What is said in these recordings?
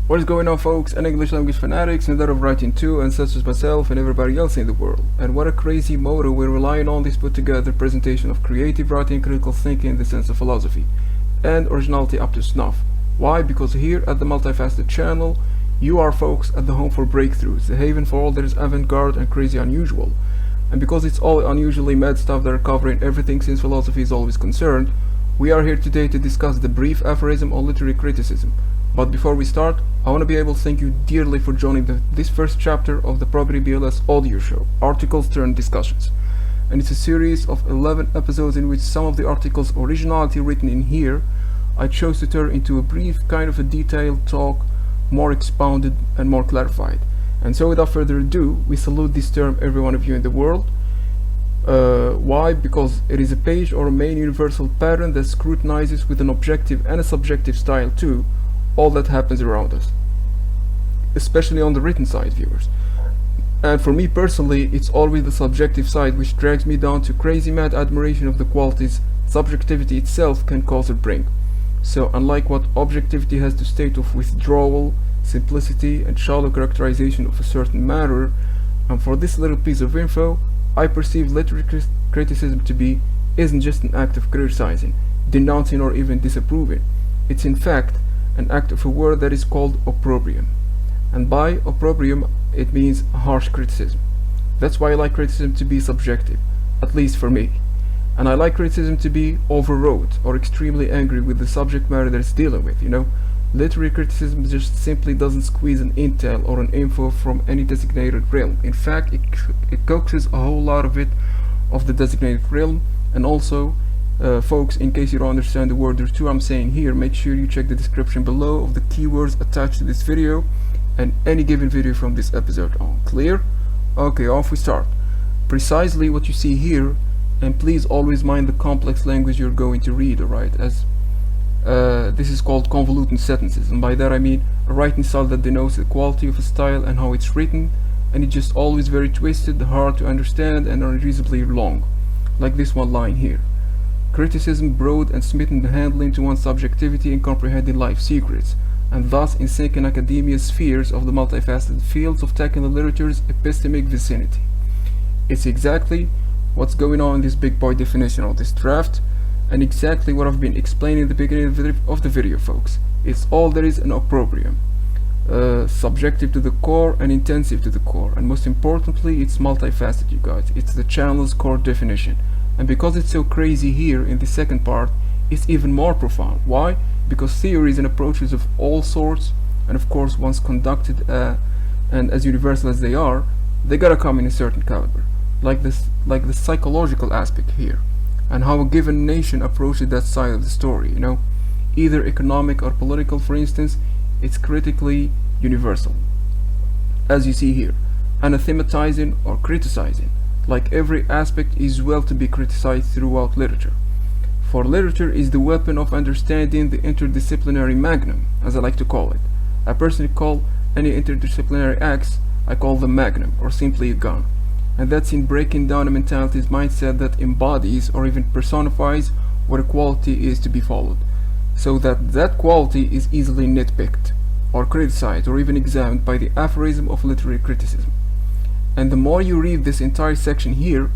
What is going on, folks and English language fanatics and that of writing too, and such as myself and everybody else in the world? And what a crazy motto we're relying on this put together presentation of creative writing and critical thinking in the sense of philosophy and originality up to snuff. Why? Because here at the Multi-Faceted channel, you are, folks, at the home for breakthroughs, the haven for all that is avant-garde and crazy unusual. And because it's all unusually mad stuff that are covering everything since philosophy is always concerned, we are here today to discuss the brief aphorism on literary criticism. But before we start, I want to be able to thank you dearly for joining this first chapter of the ProbityBLS audio show, Articles Turn Discussions. And it's a series of 11 episodes in which some of the articles' originality written in here I chose to turn into a brief, kind of a detailed talk, more expounded and more clarified. And so without further ado, we salute this term every one of you in the world. Why? Because it is a page or a main universal pattern that scrutinizes with an objective and a subjective style too all that happens around us, especially on the written side, viewers. And for me personally, it's always the subjective side which drags me down to crazy mad admiration of the qualities subjectivity itself can cause or bring. So unlike what objectivity has the state of withdrawal, simplicity and shallow characterization of a certain matter, and for this little piece of info, I perceive literary criticism to be isn't just an act of criticizing, denouncing or even disapproving. It's in fact an act of a word that is called opprobrium. And by opprobrium, it means harsh criticism. That's why I like criticism to be subjective, at least for me. And I like criticism to be overwrought or extremely angry with the subject matter that it's dealing with, you know. Literary criticism just simply doesn't squeeze an intel or an info from any designated realm. In fact, it coaxes a whole lot of it of the designated realm. And also, folks, in case you don't understand the word or two I'm saying here, make sure you check the description below of the keywords attached to this video and any given video from this episode on. Clear? Okay, off we start. Precisely what you see here, and please always mind the complex language you're going to read, alright, as this is called convoluted sentences, and by that I mean a writing style that denotes the quality of a style and how it's written, and it's just always very twisted, hard to understand and unreasonably long, like this one line here. Criticism broad and smitten the handling to one's subjectivity and comprehending life secrets, and thus in sinking academia's spheres of the multifaceted fields of tech and the literature's epistemic vicinity. It's exactly what's going on in this big boy definition of this draft, and exactly what I've been explaining at the beginning of the video, folks. It's all there is an opprobrium. Subjective to the core and intensive to the core, and most importantly, it's multifaceted, you guys. It's the channel's core definition. And because it's so crazy here in the second part, it's even more profound. Why? Because theories and approaches of all sorts, and of course once conducted and as universal as they are, they gotta come in a certain caliber. Like the psychological aspect here, and how a given nation approaches that side of the story, you know. Either economic or political, for instance, it's critically universal. As you see here, anathematizing or criticizing. Like every aspect is well to be criticized throughout literature. For literature is the weapon of understanding, the interdisciplinary magnum, as I like to call it. I personally call any interdisciplinary acts, I call them magnum, or simply a gun. And that's in breaking down a mentality's mindset that embodies or even personifies what a quality is to be followed, so that that quality is easily nitpicked, or criticized, or even examined by the aphorism of literary criticism. And the more you read this entire section here,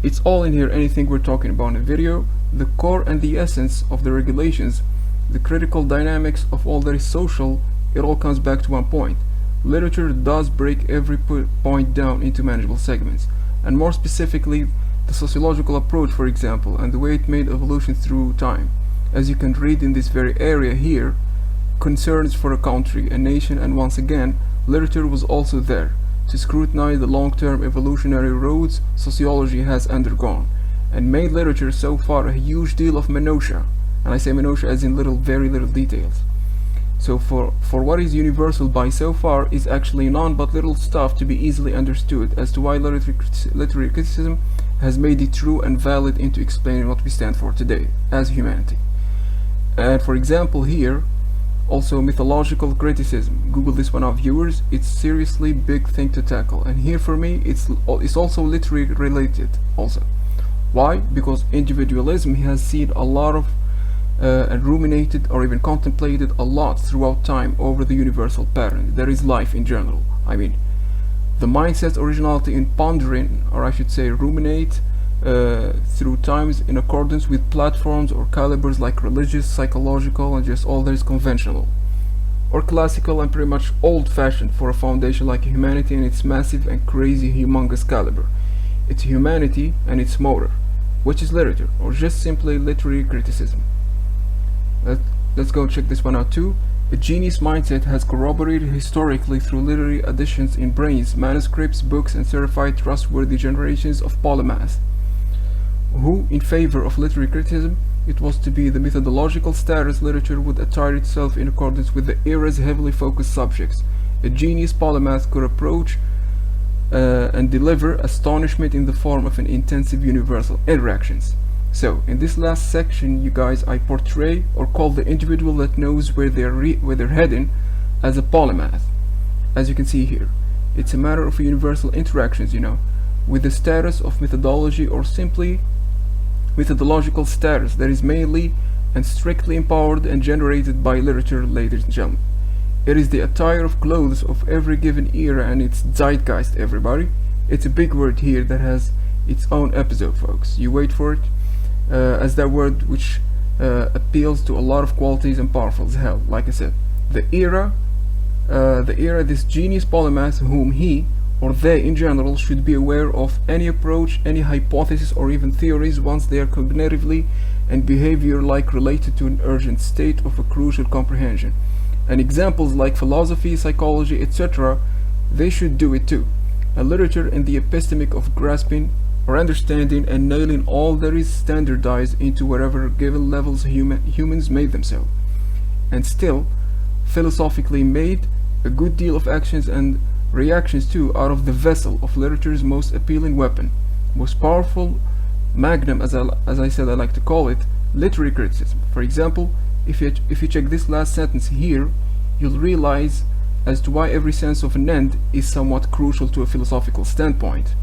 it's all in here, anything we're talking about in the video, the core and the essence of the regulations, the critical dynamics of all that is social, it all comes back to one point. Literature does break every point down into manageable segments, and more specifically, the sociological approach, for example, and the way it made evolution through time. As you can read in this very area here, concerns for a country, a nation, and once again, literature was also there to scrutinize the long-term evolutionary roads sociology has undergone, and made literature so far a huge deal of minutiae, and I say minutiae as in very little details. So for what is universal by so far is actually none but little stuff to be easily understood as to why literary criticism has made it true and valid into explaining what we stand for today as humanity. And for example here, also mythological criticism. Google this one out, viewers. It's seriously big thing to tackle, and here for me it's also literary related also. Why? Because individualism has seen a lot of and ruminated or even contemplated a lot throughout time over the universal pattern that is life in general. I mean, the mindset's originality in pondering, or I should say ruminate, through times in accordance with platforms or calibers like religious, psychological, and just all that is conventional, or classical and pretty much old-fashioned for a foundation like humanity and its massive and crazy humongous caliber. It's humanity and its motor, which is literature, or just simply literary criticism. Let's go check this one out too. A genius mindset has corroborated historically through literary additions in brains, manuscripts, books, and certified trustworthy generations of polymaths, who, in favor of literary criticism, it was to be the methodological status literature would attire itself in accordance with the era's heavily focused subjects. A genius polymath could approach and deliver astonishment in the form of an intensive universal interactions. So, in this last section, you guys, I portray or call the individual that knows where they're heading as a polymath. As you can see here, it's a matter of universal interactions, you know, with the status of methodology or simply methodological status that is mainly and strictly empowered and generated by literature, ladies and gentlemen. It is the attire of clothes of every given era and its zeitgeist, everybody. It's a big word here that has its own episode, folks. You wait for it. As that word which appeals to a lot of qualities and powerful as hell. Like I said, the era, this genius polymath whom he or they in general should be aware of any approach, any hypothesis, or even theories once they are cognitively and behavior-like related to an urgent state of a crucial comprehension. And examples like philosophy, psychology, etc., they should do it too. A literature in the epistemic of grasping or understanding and nailing all that is standardized into whatever given levels humans made themselves, and still philosophically made a good deal of actions and reactions too out of the vessel of literature's most appealing weapon, most powerful magnum, as I said I like to call it, literary criticism. For example, if you check this last sentence here, you'll realize as to why every sense of an end is somewhat crucial to a philosophical standpoint,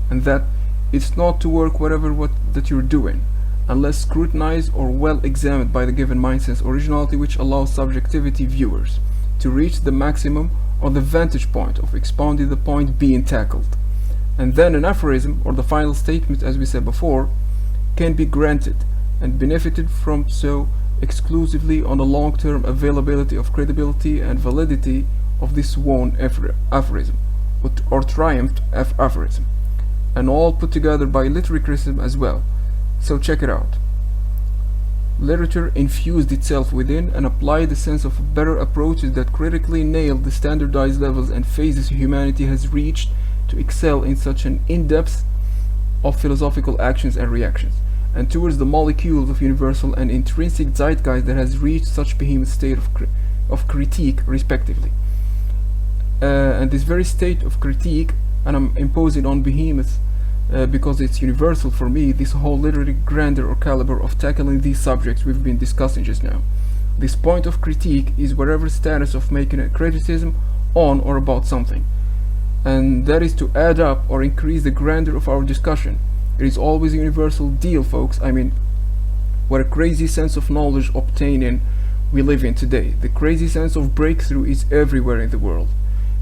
and that it's not to work whatever that you're doing, unless scrutinized or well examined by the given mindset's originality, which allows subjectivity viewers to reach the maximum or the vantage point of expounding the point being tackled. And then an aphorism, or the final statement as we said before, can be granted and benefited from so exclusively on the long-term availability of credibility and validity of this won aphorism, or triumphed aphorism, and all put together by literary criticism as well. So check it out. Literature infused itself within and applied the sense of better approaches that critically nailed the standardized levels and phases humanity has reached to excel in such an in-depth of philosophical actions and reactions, and towards the molecules of universal and intrinsic zeitgeist that has reached such behemoth state of critique respectively. And this very state of critique, and I'm imposing on behemoth because it's universal for me, this whole literary grandeur or caliber of tackling these subjects we've been discussing just now. This point of critique is whatever status of making a criticism on or about something, and that is to add up or increase the grandeur of our discussion. It is always a universal deal, folks. I mean, what a crazy sense of knowledge obtaining we live in today. The crazy sense of breakthrough is everywhere in the world,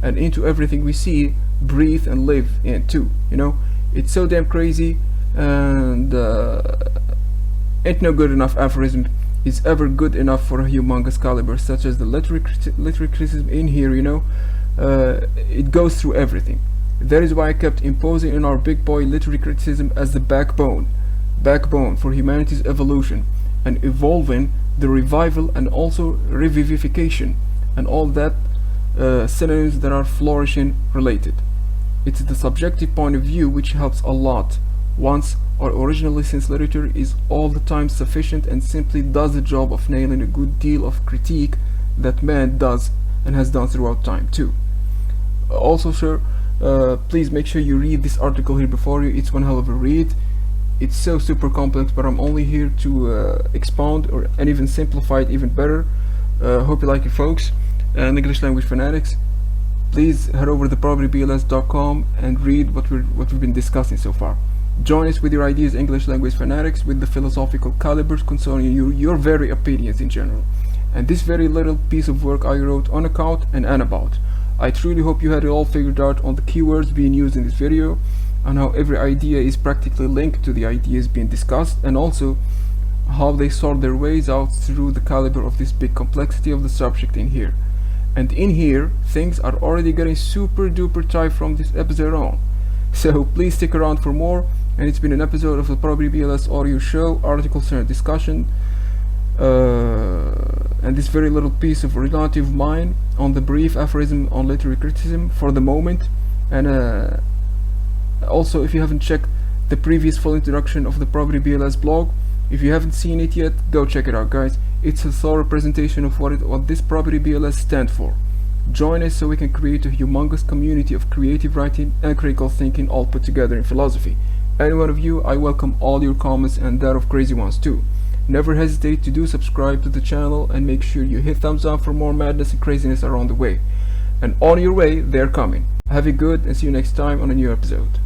and into everything we see, breathe, and live in too, you know. It's so damn crazy, and ain't no good enough aphorism is ever good enough for a humongous caliber such as the literary criticism in here, you know. It goes through everything. That is why I kept imposing in our big boy literary criticism as the backbone for humanity's evolution and evolving, the revival and also revivification and all that synonyms that are flourishing related. It's the subjective point of view which helps a lot once or originally, since literature is all the time sufficient and simply does the job of nailing a good deal of critique that man does and has done throughout time too. Also, sir, please make sure you read this article here before you. It's one hell of a read. It's so super complex, but I'm only here to expound and even simplify it even better. Hope you like it, folks. English language fanatics, please head over to ProbityBLS.com and read what we've been discussing so far. Join us with your ideas, English language fanatics, with the philosophical calibers concerning your very opinions in general. And this very little piece of work I wrote on account and about. I truly hope you had it all figured out on the keywords being used in this video, and how every idea is practically linked to the ideas being discussed, and also how they sort their ways out through the caliber of this big complexity of the subject in here. And in here, things are already getting super duper tight from this episode on. So please stick around for more, and it's been an episode of the ProbityBLS audio show, articles and discussion, and this very little piece of reality of mine on the brief aphorism on literary criticism for the moment. And also, if you haven't checked the previous full introduction of the ProbityBLS blog, if you haven't seen it yet, go check it out, guys. It's a thorough presentation of what this ProbityBLS stands for. Join us so we can create a humongous community of creative writing and critical thinking all put together in philosophy. Any one of you, I welcome all your comments and that of crazy ones too. Never hesitate to subscribe to the channel, and make sure you hit thumbs up for more madness and craziness around the way. And on your way, they're coming. Have it good, and see you next time on a new episode.